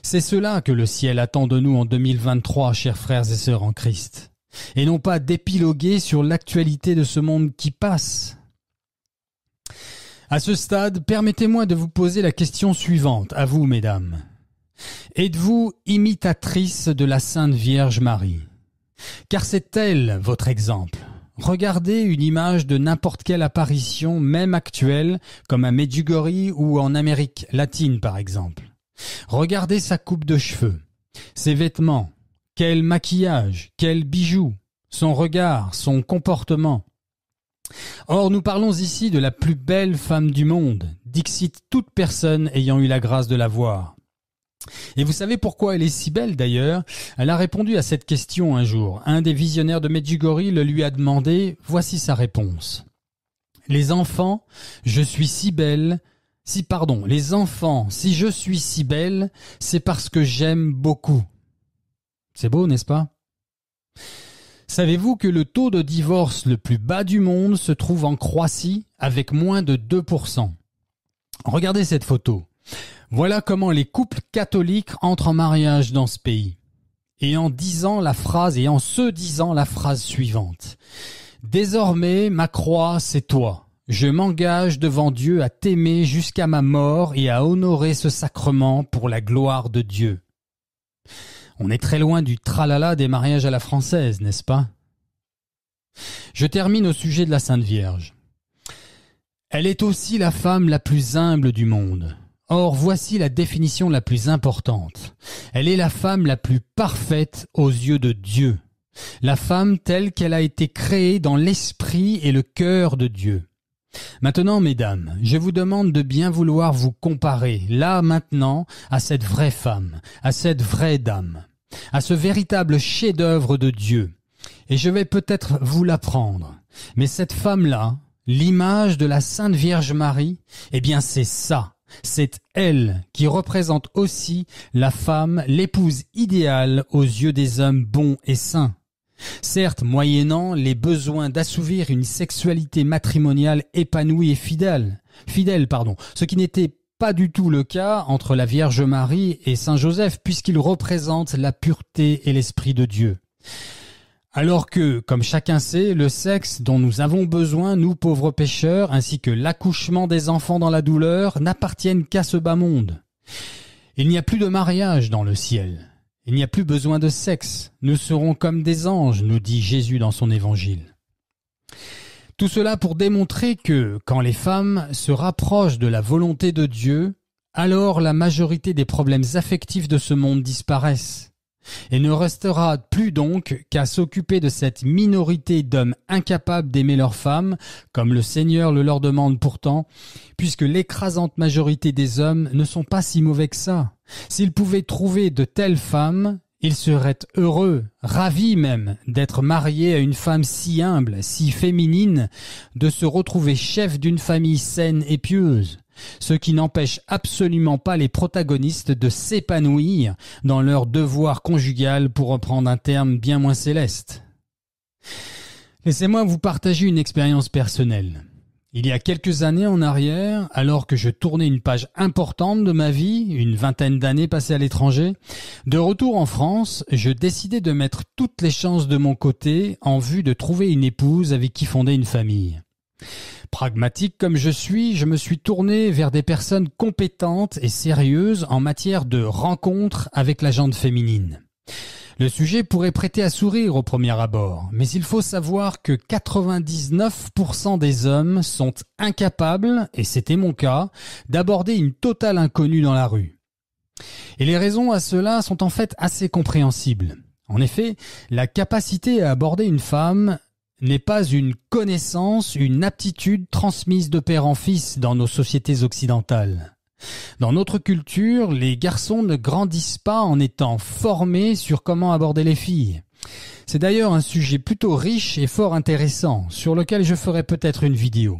[SPEAKER 1] C'est cela que le ciel attend de nous en 2023, chers frères et sœurs en Christ. Et non pas d'épiloguer sur l'actualité de ce monde qui passe. À ce stade, permettez-moi de vous poser la question suivante, à vous, mesdames. Êtes-vous imitatrice de la Sainte Vierge Marie? Car c'est elle votre exemple. Regardez une image de n'importe quelle apparition, même actuelle, comme à Medjugorje ou en Amérique latine par exemple. Regardez sa coupe de cheveux, ses vêtements, quel maquillage, quels bijoux, son regard, son comportement. Or, nous parlons ici de la plus belle femme du monde, dixit toute personne ayant eu la grâce de la voir. Et vous savez pourquoi elle est si belle d'ailleurs? Elle a répondu à cette question un jour. Un des visionnaires de Medjugorje le lui a demandé, voici sa réponse. Les enfants, je suis si belle, les enfants, si je suis si belle, c'est parce que j'aime beaucoup. C'est beau, n'est-ce pas? Savez-vous que le taux de divorce le plus bas du monde se trouve en Croatie avec moins de 2%? Regardez cette photo. Voilà comment les couples catholiques entrent en mariage dans ce pays. Et en se disant la phrase suivante. Désormais, ma croix, c'est toi. Je m'engage devant Dieu à t'aimer jusqu'à ma mort et à honorer ce sacrement pour la gloire de Dieu. On est très loin du tralala des mariages à la française, n'est-ce pas? Je termine au sujet de la Sainte Vierge. Elle est aussi la femme la plus humble du monde. Or, voici la définition la plus importante. Elle est la femme la plus parfaite aux yeux de Dieu. La femme telle qu'elle a été créée dans l'esprit et le cœur de Dieu. Maintenant, mesdames, je vous demande de bien vouloir vous comparer, là, maintenant, à cette vraie femme, à cette vraie dame, à ce véritable chef-d'œuvre de Dieu. Et je vais peut-être vous l'apprendre. Mais cette femme-là, l'image de la Sainte Vierge Marie, eh bien c'est ça. C'est elle qui représente aussi la femme, l'épouse idéale aux yeux des hommes bons et saints. Certes, moyennant les besoins d'assouvir une sexualité matrimoniale épanouie et fidèle, ce qui n'était pas du tout le cas entre la Vierge Marie et Saint Joseph, puisqu'ils représentent la pureté et l'Esprit de Dieu. Alors que, comme chacun sait, le sexe dont nous avons besoin, nous pauvres pécheurs, ainsi que l'accouchement des enfants dans la douleur, n'appartiennent qu'à ce bas monde. Il n'y a plus de mariage dans le ciel. Il n'y a plus besoin de sexe. Nous serons comme des anges, nous dit Jésus dans son évangile. Tout cela pour démontrer que, quand les femmes se rapprochent de la volonté de Dieu, alors la majorité des problèmes affectifs de ce monde disparaissent. Et ne restera plus donc qu'à s'occuper de cette minorité d'hommes incapables d'aimer leurs femmes, comme le Seigneur le leur demande pourtant, puisque l'écrasante majorité des hommes ne sont pas si mauvais que ça. S'ils pouvaient trouver de telles femmes, ils seraient heureux, ravis même, d'être mariés à une femme si humble, si féminine, de se retrouver chef d'une famille saine et pieuse. Ce qui n'empêche absolument pas les protagonistes de s'épanouir dans leur devoir conjugal, pour reprendre un terme bien moins céleste. Laissez-moi vous partager une expérience personnelle. Il y a quelques années en arrière, alors que je tournais une page importante de ma vie, une vingtaine d'années passées à l'étranger, de retour en France, je décidai de mettre toutes les chances de mon côté en vue de trouver une épouse avec qui fonder une famille. Pragmatique comme je me suis tourné vers des personnes compétentes et sérieuses en matière de rencontres avec la gente féminine. Le sujet pourrait prêter à sourire au premier abord, mais il faut savoir que 99% des hommes sont incapables, et c'était mon cas, d'aborder une totale inconnue dans la rue. Et les raisons à cela sont en fait assez compréhensibles. En effet, la capacité à aborder une femme n'est pas une connaissance, une aptitude transmise de père en fils dans nos sociétés occidentales. Dans notre culture, les garçons ne grandissent pas en étant formés sur comment aborder les filles. C'est d'ailleurs un sujet plutôt riche et fort intéressant, sur lequel je ferai peut-être une vidéo.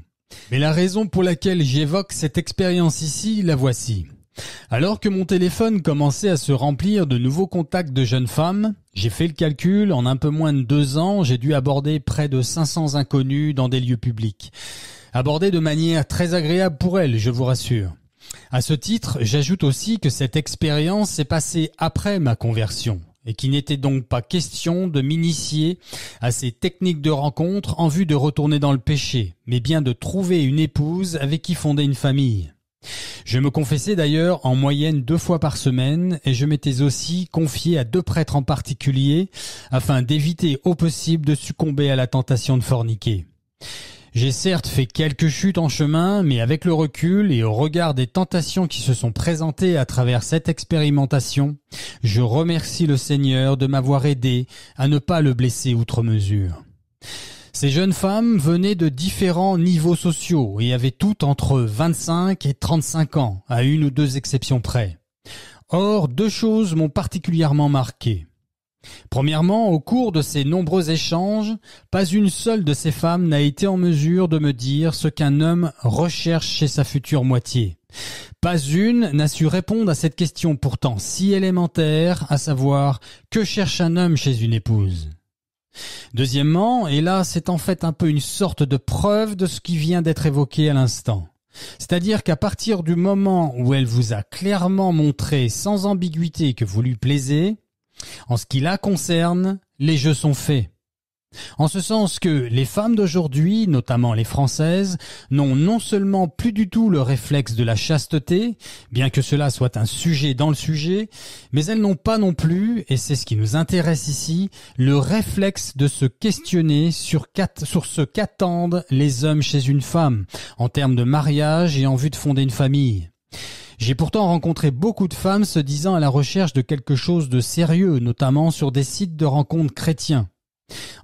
[SPEAKER 1] Mais la raison pour laquelle j'évoque cette expérience ici, la voici. Alors que mon téléphone commençait à se remplir de nouveaux contacts de jeunes femmes, j'ai fait le calcul, en un peu moins de 2 ans, j'ai dû aborder près de 500 inconnus dans des lieux publics. Aborder de manière très agréable pour elles, je vous rassure. À ce titre, j'ajoute aussi que cette expérience s'est passée après ma conversion et qu'il n'était donc pas question de m'initier à ces techniques de rencontre en vue de retourner dans le péché, mais bien de trouver une épouse avec qui fonder une famille. Je me confessais d'ailleurs en moyenne 2 fois par semaine et je m'étais aussi confié à 2 prêtres en particulier afin d'éviter au possible de succomber à la tentation de forniquer. J'ai certes fait quelques chutes en chemin, mais avec le recul et au regard des tentations qui se sont présentées à travers cette expérimentation, je remercie le Seigneur de m'avoir aidé à ne pas le blesser outre mesure. Ces jeunes femmes venaient de différents niveaux sociaux et avaient toutes entre 25 et 35 ans, à 1 ou 2 exceptions près. Or, 2 choses m'ont particulièrement marqué. Premièrement, au cours de ces nombreux échanges, pas une seule de ces femmes n'a été en mesure de me dire ce qu'un homme recherche chez sa future moitié. Pas une n'a su répondre à cette question pourtant si élémentaire, à savoir « que cherche un homme chez une épouse ?» Deuxièmement, et là c'est en fait un peu une sorte de preuve de ce qui vient d'être évoqué à l'instant. C'est-à-dire qu'à partir du moment où elle vous a clairement montré sans ambiguïté que vous lui plaisez, en ce qui la concerne, les jeux sont faits. En ce sens que les femmes d'aujourd'hui, notamment les françaises, n'ont non seulement plus du tout le réflexe de la chasteté, bien que cela soit un sujet dans le sujet, mais elles n'ont pas non plus, et c'est ce qui nous intéresse ici, le réflexe de se questionner sur ce qu'attendent les hommes chez une femme, en termes de mariage et en vue de fonder une famille. J'ai pourtant rencontré beaucoup de femmes se disant à la recherche de quelque chose de sérieux, notamment sur des sites de rencontres chrétiens.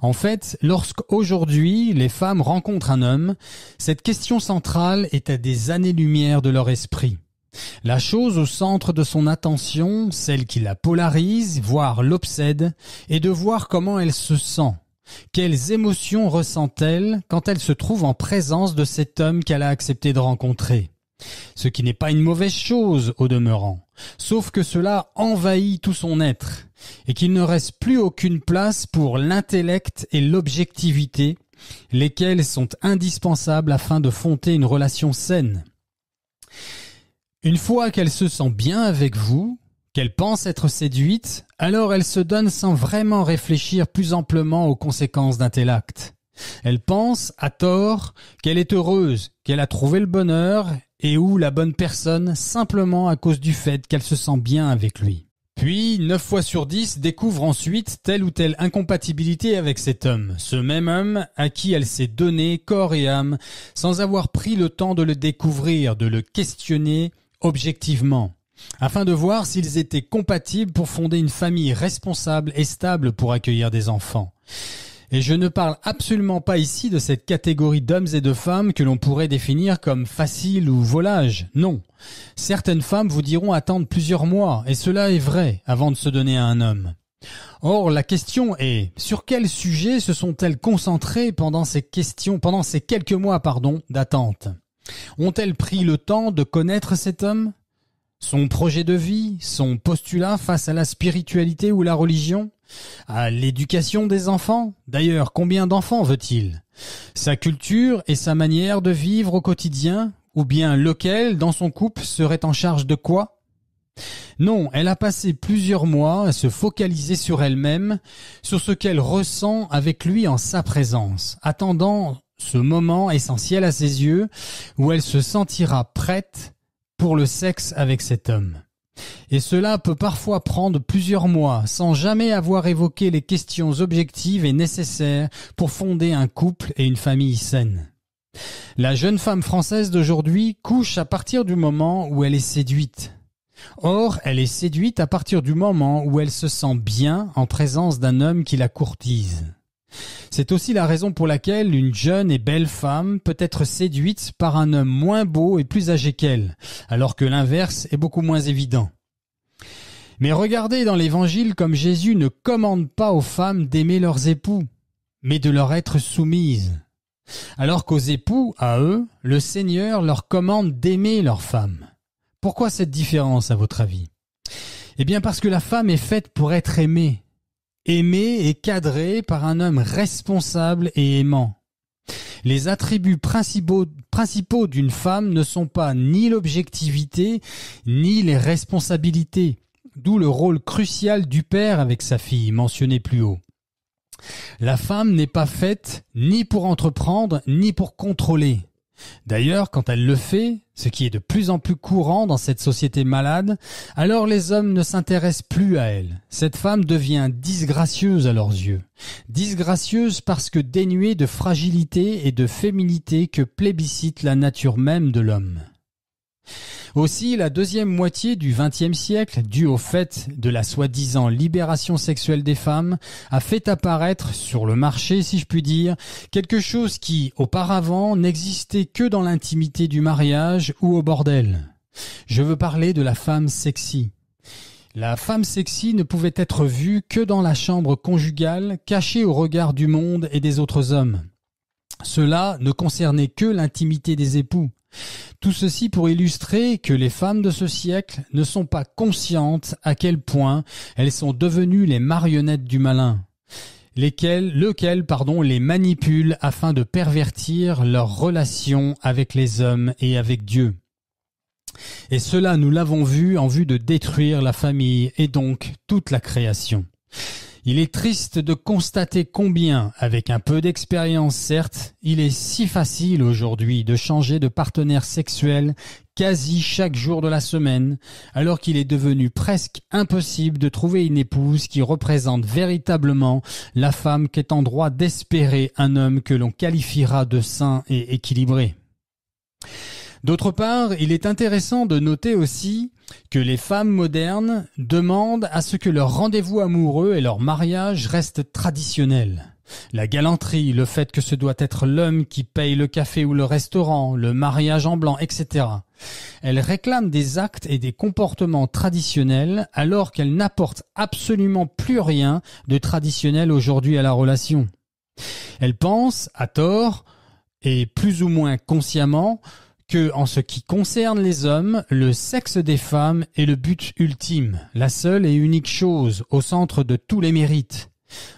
[SPEAKER 1] En fait, lorsqu'aujourd'hui les femmes rencontrent un homme, cette question centrale est à des années-lumière de leur esprit. La chose au centre de son attention, celle qui la polarise, voire l'obsède, est de voir comment elle se sent. Quelles émotions ressent-elle quand elle se trouve en présence de cet homme qu'elle a accepté de rencontrer ? Ce qui n'est pas une mauvaise chose au demeurant, sauf que cela envahit tout son être, et qu'il ne reste plus aucune place pour l'intellect et l'objectivité, lesquels sont indispensables afin de fonder une relation saine. Une fois qu'elle se sent bien avec vous, qu'elle pense être séduite, alors elle se donne sans vraiment réfléchir plus amplement aux conséquences d'un tel acte. Elle pense, à tort, qu'elle est heureuse, qu'elle a trouvé le bonheur et ou la bonne personne simplement à cause du fait qu'elle se sent bien avec lui. Puis, 9 fois sur 10 découvre ensuite telle ou telle incompatibilité avec cet homme, ce même homme à qui elle s'est donné corps et âme, sans avoir pris le temps de le découvrir, de le questionner objectivement, afin de voir s'ils étaient compatibles pour fonder une famille responsable et stable pour accueillir des enfants. Et je ne parle absolument pas ici de cette catégorie d'hommes et de femmes que l'on pourrait définir comme facile ou volage. Non. Certaines femmes vous diront attendre plusieurs mois, et cela est vrai, avant de se donner à un homme. Or, la question est, sur quel sujet se sont-elles concentrées pendant ces quelques mois, d'attente? Ont-elles pris le temps de connaître cet homme? Son projet de vie, son postulat face à la spiritualité ou la religion, à l'éducation des enfants? D'ailleurs, combien d'enfants veut-il? Sa culture et sa manière de vivre au quotidien? Ou bien lequel, dans son couple, serait en charge de quoi? Non, elle a passé plusieurs mois à se focaliser sur elle-même, sur ce qu'elle ressent avec lui en sa présence, attendant ce moment essentiel à ses yeux où elle se sentira prête pour le sexe avec cet homme. Et cela peut parfois prendre plusieurs mois sans jamais avoir évoqué les questions objectives et nécessaires pour fonder un couple et une famille saine. La jeune femme française d'aujourd'hui couche à partir du moment où elle est séduite. Or, elle est séduite à partir du moment où elle se sent bien en présence d'un homme qui la courtise. C'est aussi la raison pour laquelle une jeune et belle femme peut être séduite par un homme moins beau et plus âgé qu'elle, alors que l'inverse est beaucoup moins évident. Mais regardez dans l'Évangile comme Jésus ne commande pas aux femmes d'aimer leurs époux, mais de leur être soumises. Alors qu'aux époux, à eux, le Seigneur leur commande d'aimer leurs femmes. Pourquoi cette différence à votre avis? Eh bien parce que la femme est faite pour être aimée. Aimée et cadrée par un homme responsable et aimant. Les attributs principaux d'une femme ne sont pas ni l'objectivité, ni les responsabilités, d'où le rôle crucial du père avec sa fille, mentionné plus haut. La femme n'est pas faite ni pour entreprendre, ni pour contrôler. D'ailleurs, quand elle le fait, ce qui est de plus en plus courant dans cette société malade, alors les hommes ne s'intéressent plus à elle. Cette femme devient disgracieuse à leurs yeux. Disgracieuse parce que dénuée de fragilité et de féminité que plébiscite la nature même de l'homme. Aussi, la deuxième moitié du XXe siècle, due au fait de la soi-disant libération sexuelle des femmes, a fait apparaître sur le marché, si je puis dire, quelque chose qui, auparavant, n'existait que dans l'intimité du mariage ou au bordel. Je veux parler de la femme sexy. La femme sexy ne pouvait être vue que dans la chambre conjugale, cachée au regard du monde et des autres hommes. Cela ne concernait que l'intimité des époux. Tout ceci pour illustrer que les femmes de ce siècle ne sont pas conscientes à quel point elles sont devenues les marionnettes du malin, lequel les manipule afin de pervertir leurs relations avec les hommes et avec Dieu. Et cela, nous l'avons vu en vue de détruire la famille et donc toute la création. Il est triste de constater combien, avec un peu d'expérience certes, il est si facile aujourd'hui de changer de partenaire sexuel quasi chaque jour de la semaine, alors qu'il est devenu presque impossible de trouver une épouse qui représente véritablement la femme qu'est en droit d'espérer un homme que l'on qualifiera de sain et équilibré. D'autre part, il est intéressant de noter aussi que les femmes modernes demandent à ce que leur rendez-vous amoureux et leur mariage restent traditionnels. La galanterie, le fait que ce doit être l'homme qui paye le café ou le restaurant, le mariage en blanc, etc. Elles réclament des actes et des comportements traditionnels alors qu'elles n'apportent absolument plus rien de traditionnel aujourd'hui à la relation. Elles pensent, à tort, et plus ou moins consciemment, que, en ce qui concerne les hommes, le sexe des femmes est le but ultime, la seule et unique chose, au centre de tous les mérites.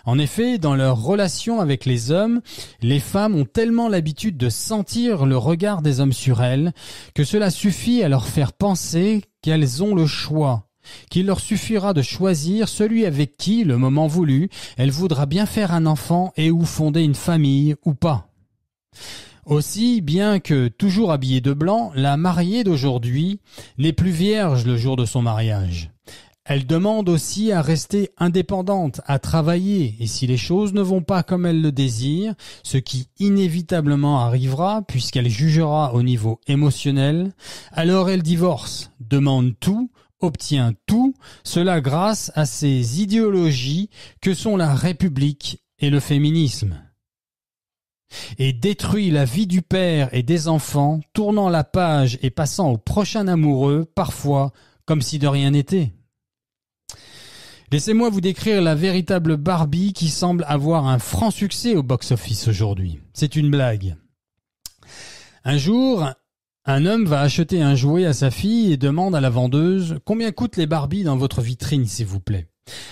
[SPEAKER 1] En effet, dans leur relation avec les hommes, les femmes ont tellement l'habitude de sentir le regard des hommes sur elles, que cela suffit à leur faire penser qu'elles ont le choix, qu'il leur suffira de choisir celui avec qui, le moment voulu, elle voudra bien faire un enfant et ou fonder une famille ou pas. Aussi, bien que toujours habillée de blanc, la mariée d'aujourd'hui n'est plus vierge le jour de son mariage. Elle demande aussi à rester indépendante, à travailler, et si les choses ne vont pas comme elle le désire, ce qui inévitablement arrivera puisqu'elle jugera au niveau émotionnel, alors elle divorce, demande tout, obtient tout, cela grâce à ces idéologies que sont la République et le féminisme. Et détruit la vie du père et des enfants, tournant la page et passant au prochain amoureux, parfois comme si de rien n'était. Laissez-moi vous décrire la véritable Barbie qui semble avoir un franc succès au box-office aujourd'hui. C'est une blague. Un jour, un homme va acheter un jouet à sa fille et demande à la vendeuse « Combien coûtent les Barbies dans votre vitrine, s'il vous plaît ?»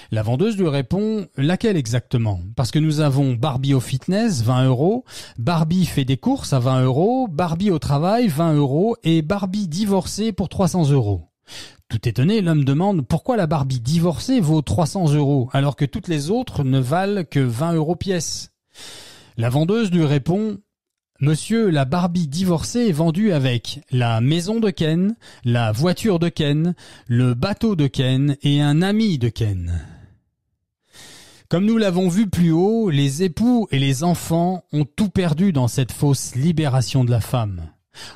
[SPEAKER 1] La vendeuse lui répond « Laquelle exactement ?» Parce que nous avons Barbie au fitness, 20 €, Barbie fait des courses à 20 €, Barbie au travail, 20 € et Barbie divorcée pour 300 €. Tout étonné, l'homme demande pourquoi la Barbie divorcée vaut 300 € alors que toutes les autres ne valent que 20 € pièce. La vendeuse lui répond « Monsieur, la Barbie divorcée est vendue avec la maison de Ken, la voiture de Ken, le bateau de Ken et un ami de Ken. » Comme nous l'avons vu plus haut, les époux et les enfants ont tout perdu dans cette fausse libération de la femme.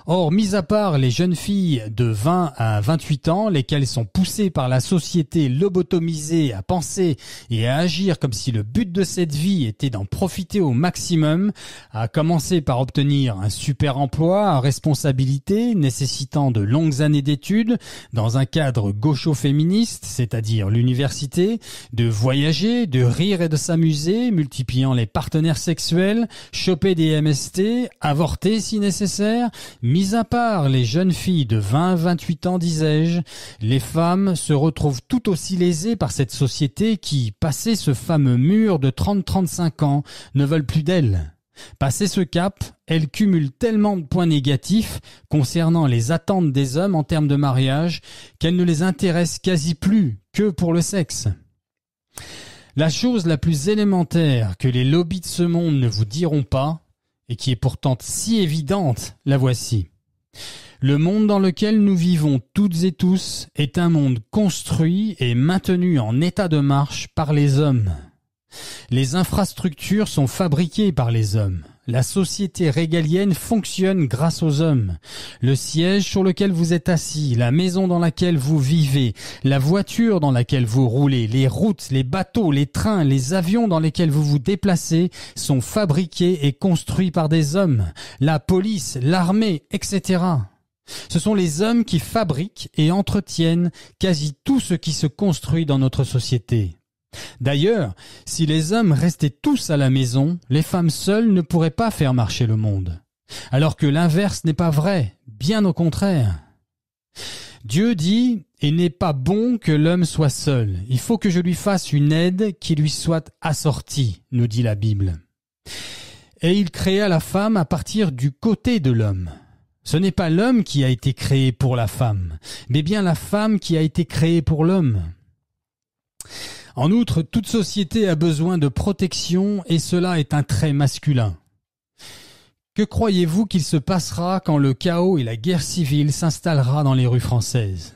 [SPEAKER 1] Or, mis à part les jeunes filles de 20 à 28 ans, lesquelles sont poussées par la société lobotomisée à penser et à agir comme si le but de cette vie était d'en profiter au maximum, à commencer par obtenir un super emploi à responsabilité nécessitant de longues années d'études dans un cadre gaucho-féministe, c'est-à-dire l'université, de voyager, de rire et de s'amuser, multipliant les partenaires sexuels, choper des MST, avorter si nécessaire, Mis à part les jeunes filles de 20 à 28 ans, disais-je, les femmes se retrouvent tout aussi lésées par cette société qui, passé ce fameux mur de 30-35 ans, ne veulent plus d'elles. Passé ce cap, elles cumulent tellement de points négatifs concernant les attentes des hommes en termes de mariage qu'elles ne les intéressent quasi plus que pour le sexe. La chose la plus élémentaire que les lobbies de ce monde ne vous diront pas, et qui est pourtant si évidente, la voici. Le monde dans lequel nous vivons toutes et tous est un monde construit et maintenu en état de marche par les hommes. Les infrastructures sont fabriquées par les hommes. La société régalienne fonctionne grâce aux hommes. Le siège sur lequel vous êtes assis, la maison dans laquelle vous vivez, la voiture dans laquelle vous roulez, les routes, les bateaux, les trains, les avions dans lesquels vous vous déplacez sont fabriqués et construits par des hommes. La police, l'armée, etc. Ce sont les hommes qui fabriquent et entretiennent quasi tout ce qui se construit dans notre société. D'ailleurs, si les hommes restaient tous à la maison, les femmes seules ne pourraient pas faire marcher le monde. Alors que l'inverse n'est pas vrai, bien au contraire. Dieu dit « Il n'est pas bon que l'homme soit seul, il faut que je lui fasse une aide qui lui soit assortie », nous dit la Bible. Et il créa la femme à partir du côté de l'homme. Ce n'est pas l'homme qui a été créé pour la femme, mais bien la femme qui a été créée pour l'homme. En outre, toute société a besoin de protection et cela est un trait masculin. Que croyez-vous qu'il se passera quand le chaos et la guerre civile s'installera dans les rues françaises ?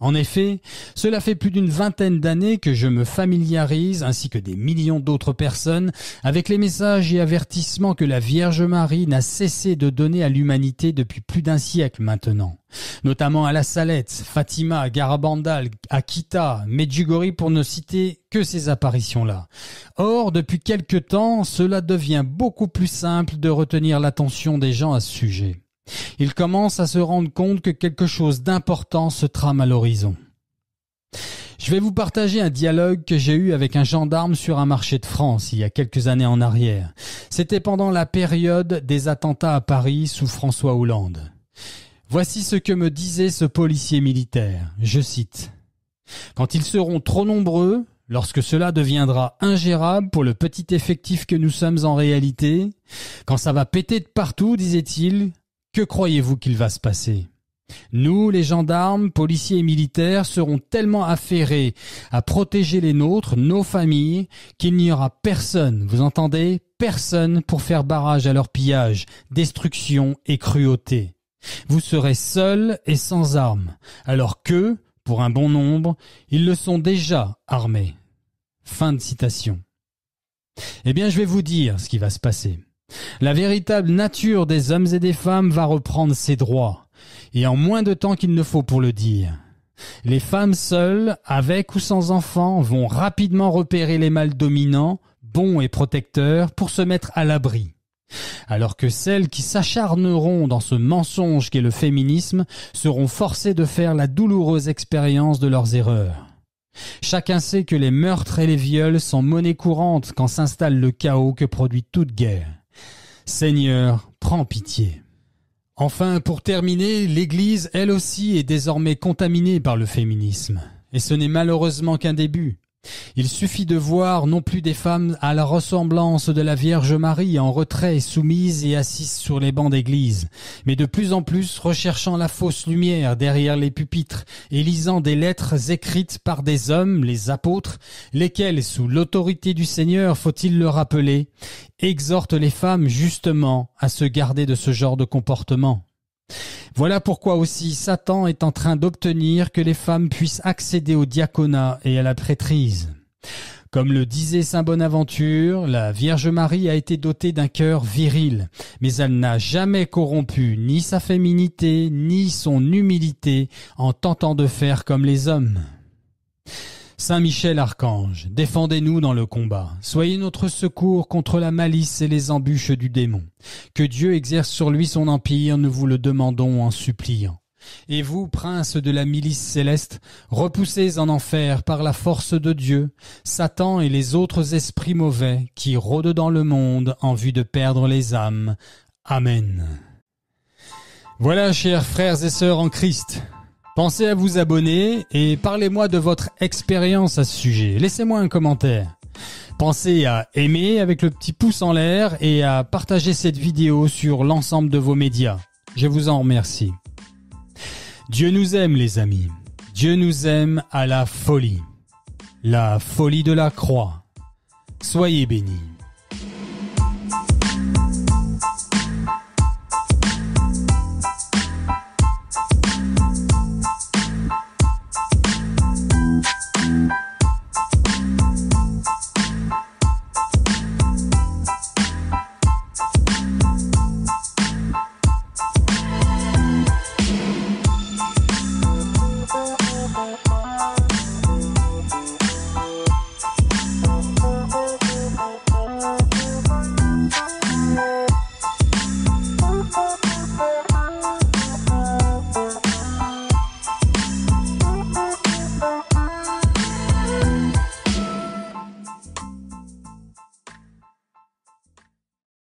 [SPEAKER 1] En effet, cela fait plus d'une vingtaine d'années que je me familiarise, ainsi que des millions d'autres personnes, avec les messages et avertissements que la Vierge Marie n'a cessé de donner à l'humanité depuis plus d'un siècle maintenant. Notamment à La Salette, Fatima, Garabandal, Akita, Medjugorje pour ne citer que ces apparitions-là. Or, depuis quelque temps, cela devient beaucoup plus simple de retenir l'attention des gens à ce sujet. Ils commencent à se rendre compte que quelque chose d'important se trame à l'horizon. Je vais vous partager un dialogue que j'ai eu avec un gendarme sur un marché de France il y a quelques années en arrière. C'était pendant la période des attentats à Paris sous François Hollande. Voici ce que me disait ce policier militaire, je cite. « Quand ils seront trop nombreux, lorsque cela deviendra ingérable pour le petit effectif que nous sommes en réalité, quand ça va péter de partout, disait-il, que croyez-vous qu'il va se passer ? Nous, les gendarmes, policiers et militaires, serons tellement affairés à protéger les nôtres, nos familles, qu'il n'y aura personne, vous entendez, personne pour faire barrage à leur pillage, destruction et cruauté. Vous serez seuls et sans armes, alors que, pour un bon nombre, ils le sont déjà armés. » Fin de citation. Eh bien, je vais vous dire ce qui va se passer. La véritable nature des hommes et des femmes va reprendre ses droits, et en moins de temps qu'il ne faut pour le dire. Les femmes seules, avec ou sans enfants, vont rapidement repérer les mâles dominants, bons et protecteurs, pour se mettre à l'abri. Alors que celles qui s'acharneront dans ce mensonge qu'est le féminisme seront forcées de faire la douloureuse expérience de leurs erreurs. Chacun sait que les meurtres et les viols sont monnaie courante quand s'installe le chaos que produit toute guerre. Seigneur, prends pitié. Enfin, pour terminer, l'Église, elle aussi, est désormais contaminée par le féminisme. Et ce n'est malheureusement qu'un début. Il suffit de voir non plus des femmes à la ressemblance de la Vierge Marie en retrait, soumises et assises sur les bancs d'église, mais de plus en plus recherchant la fausse lumière derrière les pupitres et lisant des lettres écrites par des hommes, les apôtres, lesquels, sous l'autorité du Seigneur, faut-il le rappeler, exhortent les femmes justement à se garder de ce genre de comportement. Voilà pourquoi aussi Satan est en train d'obtenir que les femmes puissent accéder au diaconat et à la prêtrise. Comme le disait saint Bonaventure, la Vierge Marie a été dotée d'un cœur viril, mais elle n'a jamais corrompu ni sa féminité ni son humilité en tentant de faire comme les hommes. Saint Michel Archange, défendez-nous dans le combat. Soyez notre secours contre la malice et les embûches du démon. Que Dieu exerce sur lui son empire, nous vous le demandons en suppliant. Et vous, princes de la milice céleste, repoussez en enfer par la force de Dieu, Satan et les autres esprits mauvais qui rôdent dans le monde en vue de perdre les âmes. Amen. Voilà, chers frères et sœurs en Christ, pensez à vous abonner et parlez-moi de votre expérience à ce sujet. Laissez-moi un commentaire. Pensez à aimer avec le petit pouce en l'air et à partager cette vidéo sur l'ensemble de vos médias. Je vous en remercie. Dieu nous aime, les amis. Dieu nous aime à la folie de la croix. Soyez bénis.